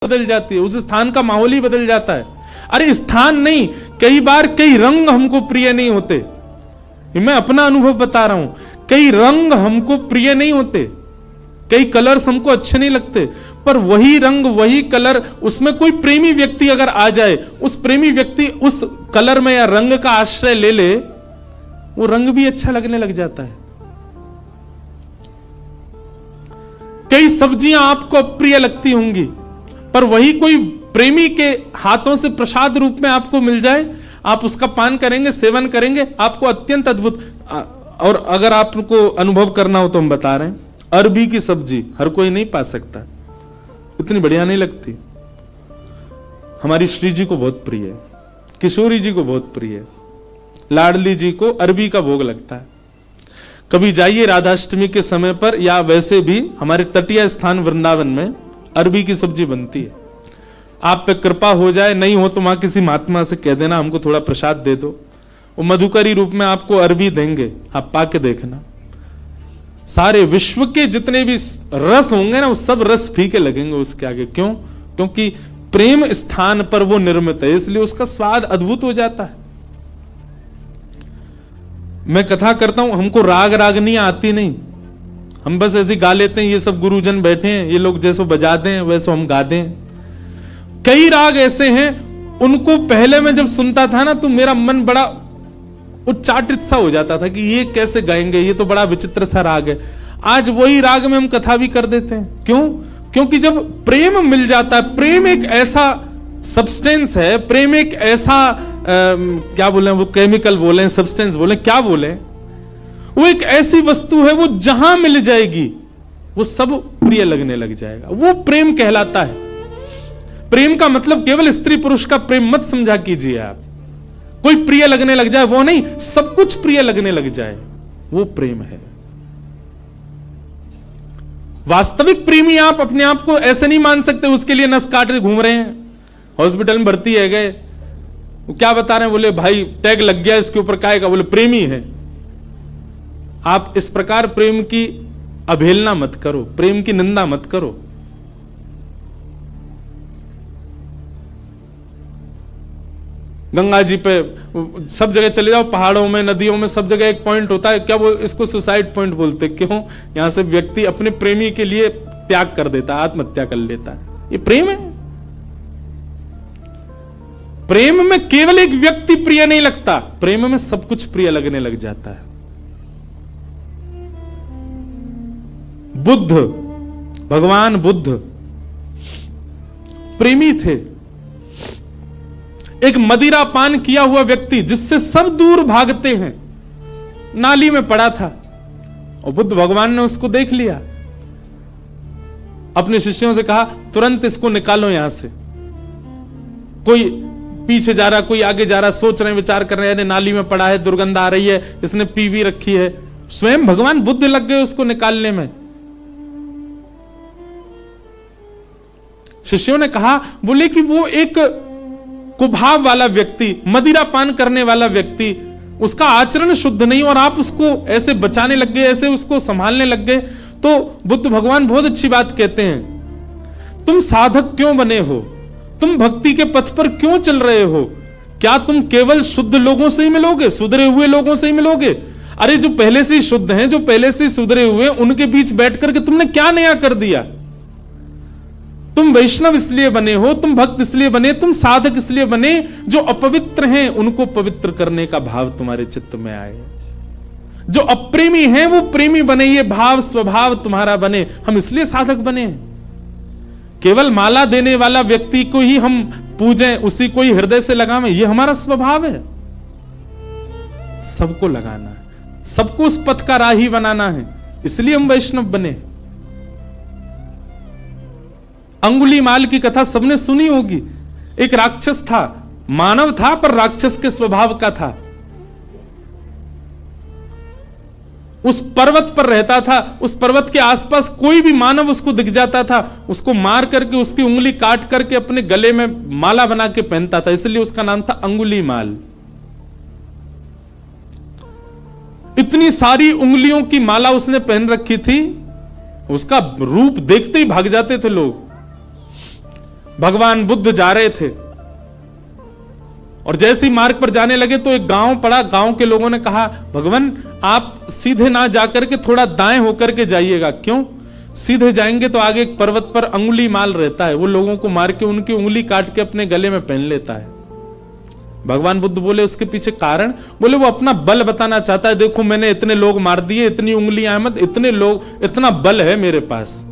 बदल जाती है, उस स्थान का माहौल ही बदल जाता है। अरे स्थान नहीं, कई बार कई रंग हमको प्रिय नहीं होते। मैं अपना अनुभव बता रहा हूं, कई रंग हमको प्रिय नहीं होते, कई कलर्स हमको अच्छे नहीं लगते, पर वही रंग वही कलर, उसमें कोई प्रेमी व्यक्ति अगर आ जाए, उस प्रेमी व्यक्ति उस कलर में या रंग का आश्रय ले ले, वो रंग भी अच्छा लगने लग जाता है। कई सब्जियां आपको अप्रिय लगती होंगी, पर वही कोई प्रेमी के हाथों से प्रसाद रूप में आपको मिल जाए, आप उसका पान करेंगे, सेवन करेंगे, आपको अत्यंत अद्भुत। और अगर आपको अनुभव करना हो तो हम बता रहे हैं, अरबी की सब्जी हर कोई नहीं पा सकता, इतनी बढ़िया नहीं लगती। हमारी श्री जी को बहुत प्रिय है, किशोरी जी को बहुत प्रिय है, लाडली जी को अरबी का भोग लगता है। कभी जाइए राधाष्टमी के समय पर, या वैसे भी हमारे तटीय स्थान वृंदावन में अरबी की सब्जी बनती है। आप पे कृपा हो जाए, नहीं हो तो वहां किसी महात्मा से कह देना हमको थोड़ा प्रसाद दे दो, वो मधुकरी रूप में आपको अरबी देंगे, आप पाके देखना। सारे विश्व के जितने भी रस होंगे ना, वो सब रस फीके लगेंगे उसके आगे। क्यों? क्योंकि प्रेम स्थान पर वो निर्मित है, इसलिए उसका स्वाद अद्भुत हो जाता है। मैं कथा करता हूं, हमको राग रागनियां आती नहीं, हम बस ऐसे गा लेते हैं, ये सब गुरुजन बैठे हैं, ये लोग जैसे बजा दें वैसे हम गा दें। कई राग ऐसे हैं, उनको पहले मैं जब सुनता था ना, तो मेरा मन बड़ा उच्चाटित सा हो जाता था कि ये कैसे गाएंगे, ये तो बड़ा विचित्र सा राग है। आज वही राग में हम कथा भी कर देते हैं। क्यों? क्योंकि जब प्रेम मिल जाता है, प्रेम एक ऐसा सब्सटेंस है, प्रेम एक ऐसा क्या बोले, वो केमिकल बोले, सब्सटेंस बोले, क्या बोले, वो एक ऐसी वस्तु है, वो जहां मिल जाएगी वो सब प्रिय लगने लग जाएगा। वो प्रेम कहलाता है। प्रेम का मतलब केवल स्त्री पुरुष का प्रेम मत समझा कीजिए आप, कोई प्रिय लगने लग जाए वो नहीं, सब कुछ प्रिय लगने लग जाए, वो प्रेम है। वास्तविक प्रेमी आप अपने आप को ऐसे नहीं मान सकते, उसके लिए नस काट के घूम रहे हैं, हॉस्पिटल में भर्ती है गए, वो क्या बता रहे हैं, बोले भाई टैग लग गया इसके ऊपर, काहे का, बोले प्रेमी है। आप इस प्रकार प्रेम की अवहेलना मत करो, प्रेम की निंदा मत करो। गंगा जी पे सब जगह चले जाओ, पहाड़ों में, नदियों में, सब जगह एक पॉइंट होता है, क्या वो इसको सुसाइड पॉइंट बोलते। क्यों? यहां से व्यक्ति अपने प्रेमी के लिए त्याग कर देता है, आत्महत्या कर लेता है। ये प्रेम है। प्रेम में केवल एक व्यक्ति प्रिय नहीं लगता, प्रेम में सब कुछ प्रिय लगने लग जाता है। बुद्ध, भगवान बुद्ध प्रेमी थे। एक मदिरा पान किया हुआ व्यक्ति जिससे सब दूर भागते हैं, नाली में पड़ा था, और बुद्ध भगवान ने उसको देख लिया, अपने शिष्यों से कहा तुरंत इसको निकालो यहां से। कोई पीछे जा रहा, कोई आगे जा रहा, सोच रहे हैं, विचार कर रहे हैं, नाली में पड़ा है, दुर्गंध आ रही है, इसने पी भी रखी है। स्वयं भगवान बुद्ध लग गए उसको निकालने में। शिष्यों ने कहा, बोले कि वो एक कुभाव वाला व्यक्ति, मदिरा पान करने वाला व्यक्ति, उसका आचरण शुद्ध नहीं, और आप उसको ऐसे बचाने लग गए, ऐसे उसको संभालने लग गए। तो बुद्ध भगवान बहुत अच्छी बात कहते हैं, तुम साधक क्यों बने हो, तुम भक्ति के पथ पर क्यों चल रहे हो? क्या तुम केवल शुद्ध लोगों से ही मिलोगे, सुधरे हुए लोगों से ही मिलोगे? अरे जो पहले से ही शुद्ध हैं, जो पहले से ही सुधरे हुए, उनके बीच बैठ करके तुमने क्या नया कर दिया? तुम वैष्णव इसलिए बने हो, तुम भक्त इसलिए बने, तुम साधक इसलिए बने, जो अपवित्र हैं उनको पवित्र करने का भाव तुम्हारे चित्त में आए, जो अप्रेमी हैं वो प्रेमी बने, ये भाव स्वभाव तुम्हारा बने। हम इसलिए साधक बने। केवल माला देने वाला व्यक्ति को ही हम पूजें, उसी को ही हृदय से लगावें, ये हमारा स्वभाव है। सबको लगाना है, सबको उस पथ का राही बनाना है, इसलिए हम वैष्णव बने। अंगुलीमाल की कथा सबने सुनी होगी। एक राक्षस था, मानव था पर राक्षस के स्वभाव का था। उस पर्वत पर रहता था, उस पर्वत के आसपास कोई भी मानव उसको दिख जाता था, उसको मार करके उसकी उंगली काट करके अपने गले में माला बना के पहनता था, इसलिए उसका नाम था अंगुलीमाल। इतनी सारी उंगलियों की माला उसने पहन रखी थी, उसका रूप देखते ही भाग जाते थे लोग। भगवान बुद्ध जा रहे थे और जैसे ही मार्ग पर जाने लगे तो एक गांव पड़ा। गांव के लोगों ने कहा, भगवान आप सीधे ना जाकर के थोड़ा दाएं होकर के जाइएगा। क्यों? सीधे जाएंगे तो आगे एक पर्वत पर अंगुली माल रहता है, वो लोगों को मार के उनकी उंगली काट के अपने गले में पहन लेता है। भगवान बुद्ध बोले उसके पीछे कारण? बोले वो अपना बल बताना चाहता है, देखो मैंने इतने लोग मार दिए, इतनी उंगलियां मत, इतने लोग, इतना बल है मेरे पास।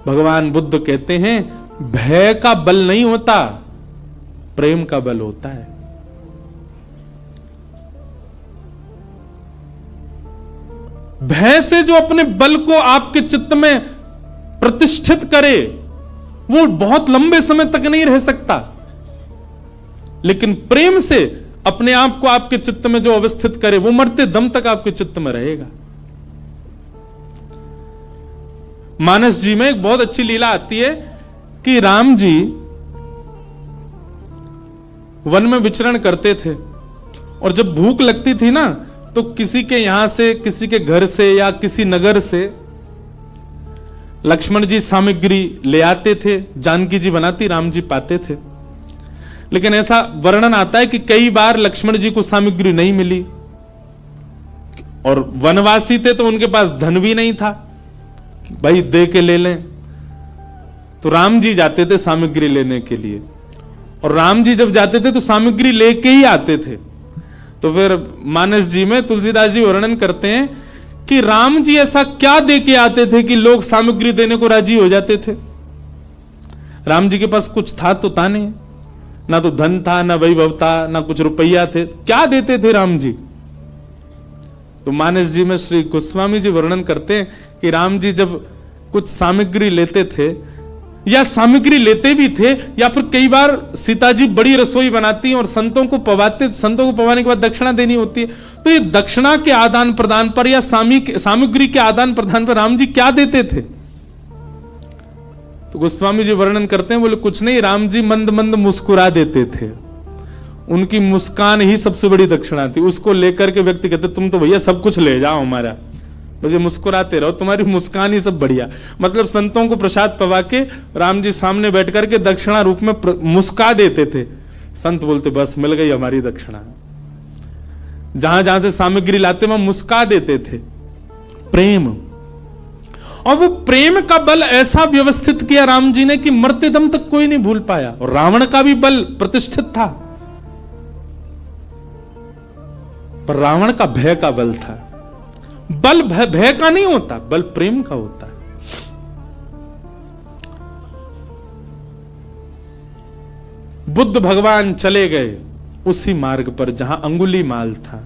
भगवान बुद्ध कहते हैं भय का बल नहीं होता, प्रेम का बल होता है। भय से जो अपने बल को आपके चित्त में प्रतिष्ठित करे वो बहुत लंबे समय तक नहीं रह सकता, लेकिन प्रेम से अपने आप को आपके चित्त में जो अवस्थित करे वो मरते दम तक आपके चित्त में रहेगा। मानस जी में एक बहुत अच्छी लीला आती है कि राम जी वन में विचरण करते थे और जब भूख लगती थी ना तो किसी के यहां से, किसी के घर से या किसी नगर से लक्ष्मण जी सामग्री ले आते थे, जानकी जी बनाती, राम जी पाते थे। लेकिन ऐसा वर्णन आता है कि कई बार लक्ष्मण जी को सामग्री नहीं मिली और वनवासी थे तो उनके पास धन भी नहीं था, भाई दे के ले लें। तो राम जी जाते थे सामग्री लेने के लिए और राम जी जब जाते थे तो सामग्री लेके ही आते थे। तो फिर मानस जी में तुलसीदास जी वर्णन करते हैं कि राम जी ऐसा क्या दे के आते थे कि लोग सामग्री देने को राजी हो जाते थे। राम जी के पास कुछ था तो था नहीं, ना तो धन था, ना वैभव था, ना कुछ रुपया थे, क्या देते थे राम जी? तो मानस जी में श्री गोस्वामी जी वर्णन करते हैं कि राम जी जब कुछ सामग्री लेते थे या सामग्री लेते भी थे या फिर कई बार सीता जी बड़ी रसोई बनाती हैं और संतों को पवाते, संतों को पवाने के बाद दक्षिणा देनी होती है, तो ये दक्षिणा के आदान प्रदान पर या सामग्री के आदान प्रदान पर राम जी क्या देते थे? तो गोस्वामी जी वर्णन करते हैं, बोले कुछ नहीं, राम जी मंद मंद मुस्कुरा देते थे, उनकी मुस्कान ही सबसे बड़ी दक्षिणा थी। उसको लेकर के व्यक्ति कहते तुम तो भैया सब कुछ ले जाओ हमारा, मुझे मुस्कुराते रहो, तुम्हारी मुस्कान ही सब बढ़िया। मतलब संतों को प्रसाद पवा के राम जी सामने बैठ करके दक्षिणा रूप में मुस्का देते थे। संत बोलते बस मिल गई हमारी दक्षिणा। जहां जहां से सामग्री लाते वहां मुस्का देते थे। प्रेम, और वो प्रेम का बल ऐसा व्यवस्थित किया राम जी ने कि मरते दम तक कोई नहीं भूल पाया। और रावण का भी बल प्रतिष्ठित था, पर रावण का भय का बल था। बल भय का नहीं होता, बल प्रेम का होता है। बुद्ध भगवान चले गए उसी मार्ग पर जहां अंगुली माल था।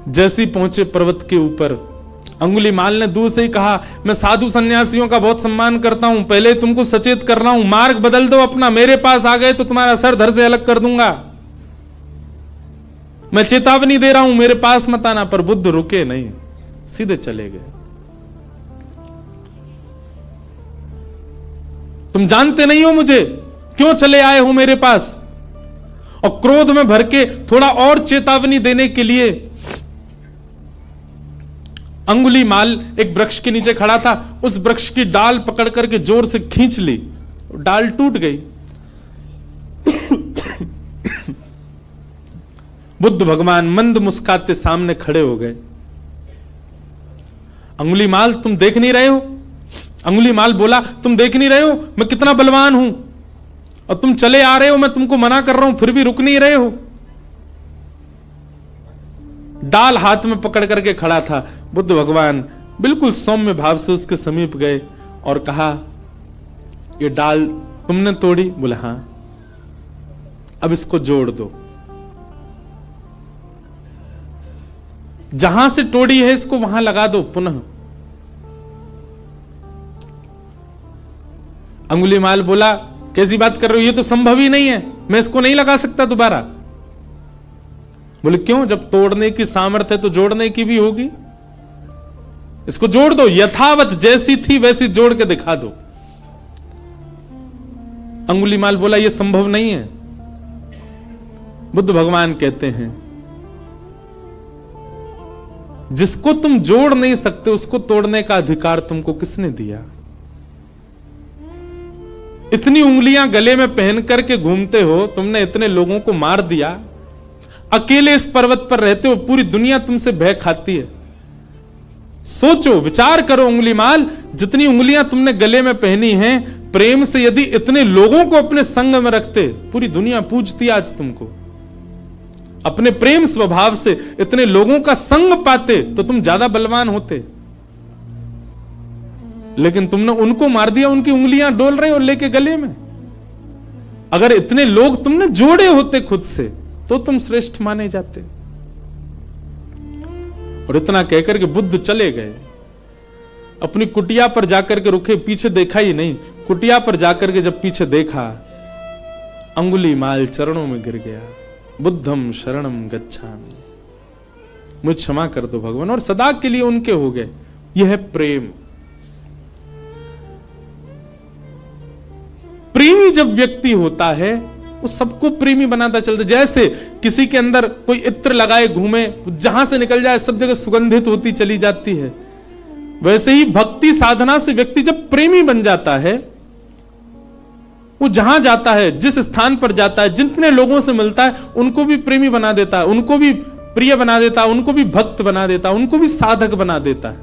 जैसे पहुंचे पर्वत के ऊपर, अंगुली माल ने दूर से ही कहा मैं साधु सन्यासियों का बहुत सम्मान करता हूं, पहले तुमको सचेत कर रहा हूं, मार्ग बदल दो अपना, मेरे पास आ गए तो तुम्हारा सर धड़ से अलग कर दूंगा, मैं चेतावनी दे रहा हूं, मेरे पास मत आना। पर बुद्ध रुके नहीं, सीधे चले गए। तुम जानते नहीं हो मुझे, क्यों चले आए हो मेरे पास? और क्रोध में भर के थोड़ा और चेतावनी देने के लिए अंगुली माल एक वृक्ष के नीचे खड़ा था, उस वृक्ष की डाल पकड़ करके जोर से खींच ली, डाल टूट गई। बुद्ध भगवान मंद मुस्काते सामने खड़े हो गए। अंगुली माल तुम देख नहीं रहे हो? अंगुली माल बोला तुम देख नहीं रहे हो मैं कितना बलवान हूं, और तुम चले आ रहे हो, मैं तुमको मना कर रहा हूं फिर भी रुक नहीं रहे हो। डाल हाथ में पकड़ करके खड़ा था। बुद्ध भगवान बिल्कुल सौम्य भाव से उसके समीप गए और कहा ये डाल तुमने तोड़ी? बोले हां। अब इसको जोड़ दो, जहां से तोड़ी है इसको वहां लगा दो पुनः। अंगुली माल बोला कैसी बात कर रहे हो, ये तो संभव ही नहीं है, मैं इसको नहीं लगा सकता दोबारा। बोले क्यों? जब तोड़ने की सामर्थ्य है तो जोड़ने की भी होगी, इसको जोड़ दो, यथावत जैसी थी वैसी जोड़ के दिखा दो। अंगुली माल बोला यह संभव नहीं है। बुद्ध भगवान कहते हैं जिसको तुम जोड़ नहीं सकते उसको तोड़ने का अधिकार तुमको किसने दिया? इतनी उंगलियां गले में पहन करके घूमते हो, तुमने इतने लोगों को मार दिया, अकेले इस पर्वत पर रहते हो, पूरी दुनिया तुमसे भय खाती है। सोचो, विचार करो उंगलीमाल, जितनी उंगलियां तुमने गले में पहनी हैं, प्रेम से यदि इतने लोगों को अपने संग में रखते, पूरी दुनिया पूजती आज तुमको। अपने प्रेम स्वभाव से इतने लोगों का संग पाते तो तुम ज्यादा बलवान होते, लेकिन तुमने उनको मार दिया, उनकी उंगलियां डोल रहे हो लेके गले में। अगर इतने लोग तुमने जोड़े होते खुद से तो तुम श्रेष्ठ माने जाते। और इतना कहकर के बुद्ध चले गए, अपनी कुटिया पर जाकर के रुके, पीछे देखा ही नहीं। कुटिया पर जाकर के जब पीछे देखा, अंगुलीमाल चरणों में गिर गया, बुद्धम शरणम गच्छामि, मुझे क्षमा कर दो भगवान, और सदा के लिए उनके हो गए। यह है प्रेम। प्रेमी जब व्यक्ति होता है वो सबको प्रेमी बनाता चलता। जैसे किसी के अंदर कोई इत्र लगाए घूमे, जहां से निकल जाए सब जगह सुगंधित होती चली जाती है, वैसे ही भक्ति साधना से व्यक्ति जब प्रेमी बन जाता है, वो जहां जाता है, जिस स्थान पर जाता है, जितने लोगों से मिलता है, उनको भी प्रेमी बना देता है, उनको भी प्रिय बना देता है, उनको भी भक्त बना देता है, उनको भी साधक बना देता है।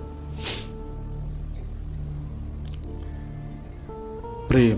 प्रेम।